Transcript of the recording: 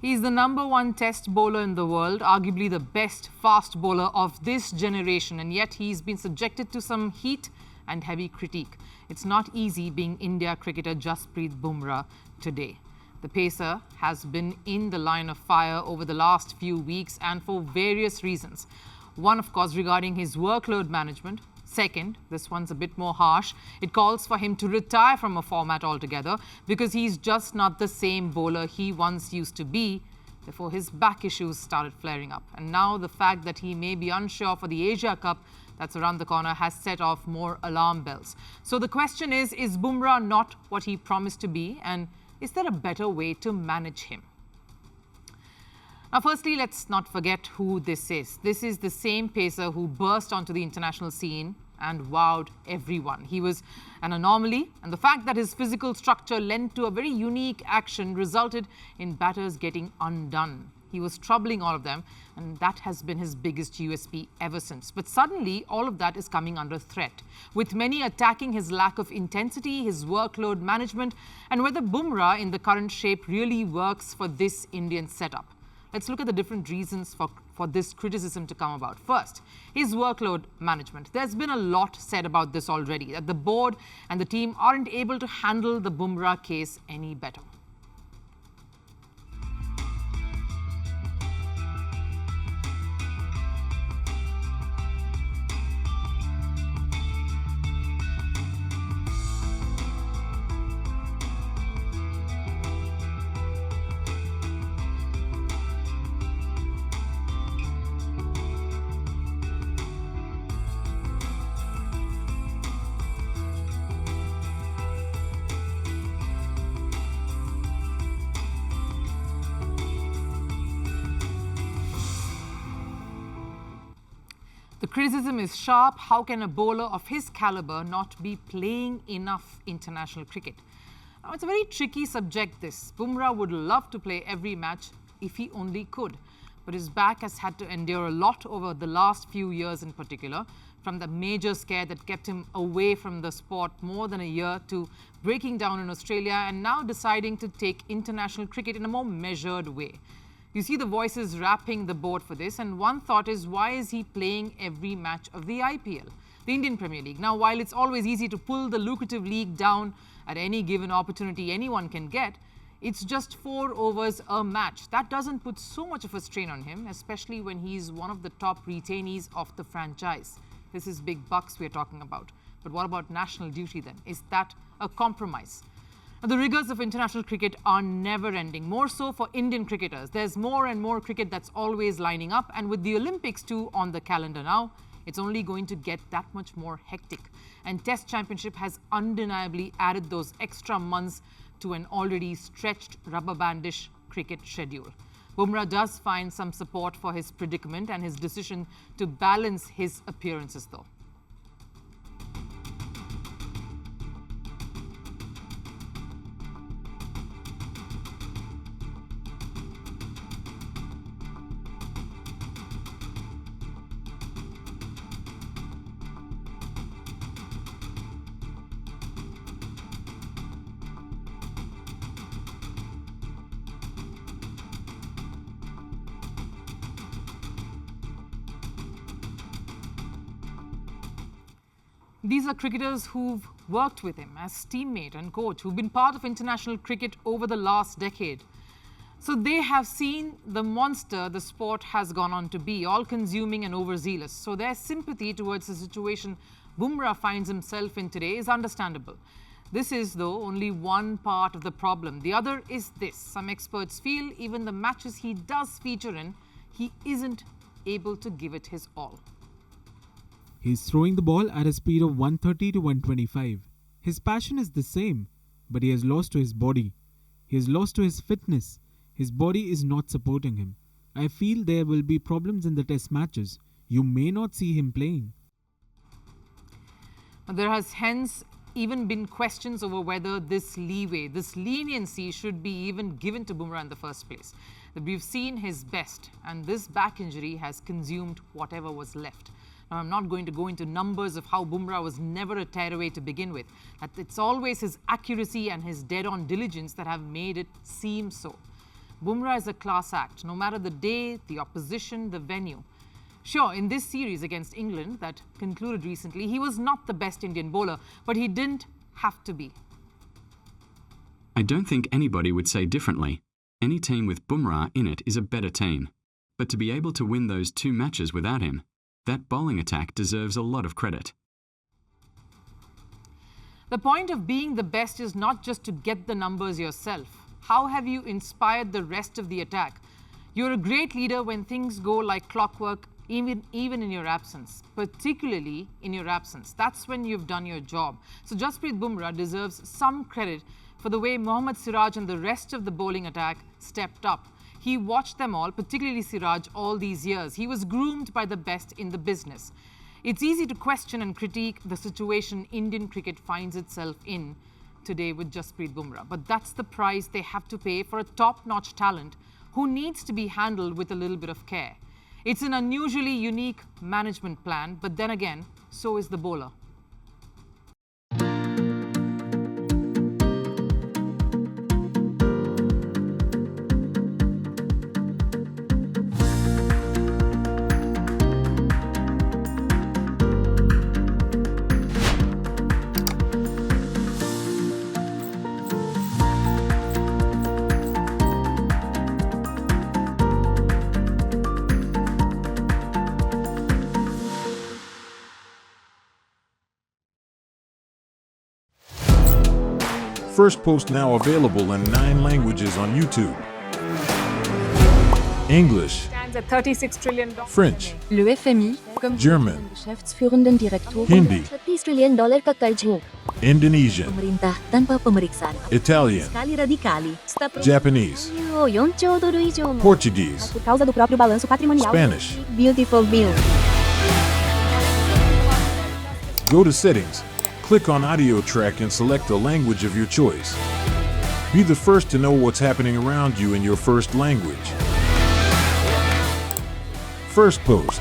He's the #1 test bowler in the world, arguably the best fast bowler of this generation, and yet he's been subjected to some heat and heavy critique. It's not easy being India cricketer Jasprit Bumrah today. The pacer has been in the line of fire over the last few weeks and for various reasons. One, of course, regarding his workload management. Second, this one's a bit more harsh. It calls for him to retire from a format altogether because he's just not the same bowler he once used to be. Therefore, his back issues started flaring up. And now the fact that he may be unsure for the Asia Cup that's around the corner has set off more alarm bells. So the question is Bumrah not what he promised to be? And is there a better way to manage him? Now, firstly, let's not forget who this is. This is the same pacer who burst onto the international scene and wowed everyone. He was an anomaly, and the fact that his physical structure lent to a very unique action resulted in batters getting undone. He was troubling all of them, and that has been his biggest USP ever since. But suddenly, all of that is coming under threat, with many attacking his lack of intensity, his workload management, and whether Bumrah in the current shape really works for this Indian setup. Let's look at the different reasons for this criticism to come about. First, his workload management. There's been a lot said about this already, that the board and the team aren't able to handle the Bumrah case any better. The criticism is sharp. How can a bowler of his caliber not be playing enough international cricket? Now, it's a very tricky subject, this. Bumrah would love to play every match if he only could. But his back has had to endure a lot over the last few years in particular, from the major scare that kept him away from the sport more than a year to breaking down in Australia and now deciding to take international cricket in a more measured way. You see the voices rapping the board for this, and one thought is, why is he playing every match of the IPL, the Indian Premier League? Now, while it's always easy to pull the lucrative league down at any given opportunity anyone can get, it's just 4 overs a match. That doesn't put so much of a strain on him, especially when he's one of the top retainees of the franchise. This is big bucks we're talking about. But what about national duty then? Is that a compromise? The rigors of international cricket are never-ending, more so for Indian cricketers. There's more and more cricket that's always lining up, and with the Olympics too on the calendar now, it's only going to get that much more hectic. And Test Championship has undeniably added those extra months to an already stretched rubber-bandish cricket schedule. Bumrah does find some support for his predicament and his decision to balance his appearances though. These are cricketers who've worked with him as teammate and coach, who've been part of international cricket over the last decade. So they have seen the monster the sport has gone on to be, all-consuming and overzealous. So their sympathy towards the situation Bumrah finds himself in today is understandable. This is, though, only one part of the problem. The other is this. Some experts feel even the matches he does feature in, he isn't able to give it his all. He's throwing the ball at a speed of 130 to 125. His passion is the same, but he has lost to his body. He has lost to his fitness. His body is not supporting him. I feel there will be problems in the test matches. You may not see him playing. There has hence even been questions over whether this leeway, this leniency should be even given to Bumrah in the first place. That we've seen his best, and this back injury has consumed whatever was left. Now, I'm not going to go into numbers of how Bumrah was never a tearaway to begin with. That it's always his accuracy and his dead-on diligence that have made it seem so. Bumrah is a class act, no matter the day, the opposition, the venue. Sure, in this series against England that concluded recently, he was not the best Indian bowler, but he didn't have to be. I don't think anybody would say differently. Any team with Bumrah in it is a better team. But to be able to win those 2 matches without him, that bowling attack deserves a lot of credit. The point of being the best is not just to get the numbers yourself. How have you inspired the rest of the attack? You're a great leader when things go like clockwork, even in your absence, particularly in your absence. That's when you've done your job. So Jasprit Bumrah deserves some credit for the way Mohammad Siraj and the rest of the bowling attack stepped up. He watched them all, particularly Siraj, all these years. He was groomed by the best in the business. It's easy to question and critique the situation Indian cricket finds itself in today with Jasprit Bumrah. But that's the price they have to pay for a top-notch talent who needs to be handled with a little bit of care. It's an unusually unique management plan, but then again, so is the bowler. Firstpost now available in 9 languages on YouTube. English, Stands at $36 trillion. French, Le FMI, comme German, Geschäftsführenden Direktor, Hindi, $30 trillion ka kaiju. Indonesian, Pemerintah tanpa pemeriksaan. Italian, Sekali radikali. Japanese, 4 兆ドル以上も Portuguese, por causa do próprio balanço patrimonial. Spanish. Beautiful bill. Go to Settings, click on Audio Track and select a language of your choice. Be the first to know what's happening around you in your first language. Firstpost.